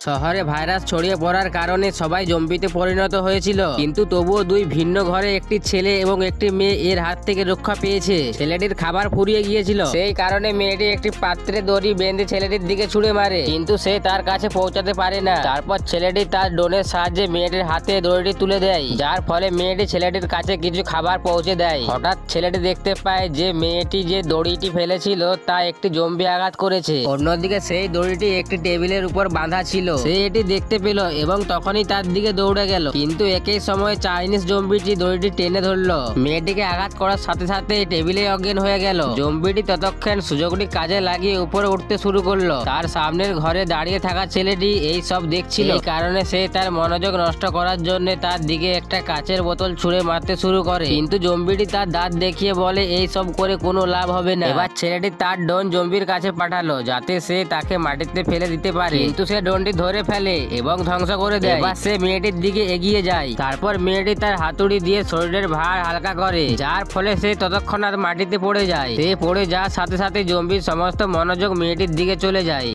শহরে ভাইরাস ছড়িয়ে পড়ার কারণে সবাই জম্বিতে পরিণত হয়েছিল, কিন্তু তবুও দুই ভিন্ন ঘরে একটি ছেলে এবং একটি মেয়ে এর হাত থেকে রক্ষা পেয়েছে। ছেলেটির খাবার ফুরিয়ে গিয়েছিল, সেই কারণে মেয়েটি একটি পাত্রে দড়ি বেঁধে ছেলেটির দিকে ছুঁড়ে মারে, কিন্তু সে তার কাছে পৌঁছাতে পারে না। তারপর ছেলেটি তার ড্রোনের সাহায্যে মেয়েটির হাতে দড়িটি তুলে দেয়, যার ফলে মেয়েটি ছেলেটির কাছে কিছু খাবার পৌঁছে দেয়। হঠাৎ ছেলেটি দেখতে পায় যে মেয়েটি যে দড়িটি ফেলেছিল তা একটি জম্বি আঘাত করেছে। অন্যদিকে সেই দড়িটি একটি টেবিলের উপর বাঁধা ছিল। সে এটি দেখতে পেল এবং তখনই তার দিকে দৌড়ে গেল, কিন্তু একই সময় চাইনিজ জম্বিটি দড়িটি টেনে ধরলো। মেয়েটিকে আঘাত করার সাথে সাথে টেবিলে অজ্ঞান হয়ে গেল। জম্বিটি ততক্ষণ সুযোগটি কাজে লাগিয়ে উপরে উঠতে শুরু করলো। তার সামনের ঘরে দাঁড়িয়ে থাকা ছেলেটি এই সব দেখছিল, এই কারণে সে তার মনোযোগ নষ্ট করার জন্য তার দিকে একটা কাচের বোতল ছুঁড়ে মারতে শুরু করে, কিন্তু জম্বিটি তার দাঁত দেখিয়ে বলে এই সব করে কোনো লাভ হবে না। এবার ছেলেটি তার ড্রোন জম্বির কাছে পাঠালো যাতে সে তাকে মাটিতে ফেলে দিতে পারে, কিন্তু সে ড্রোনটি ধরে ফেলে এবং ধ্বংস করে দেয়। এবার সে মেয়েটির দিকে এগিয়ে যায়, তারপর মেয়েটি তার হাতুড়ি দিয়ে শরীরের ভার হালকা করে, যার ফলে সে তৎক্ষণাৎ মাটিতে পড়ে যায়। সে পড়ে যাওয়ার সাথে সাথে জম্বির সমস্ত মনোযোগ মেয়েটির দিকে চলে যায়।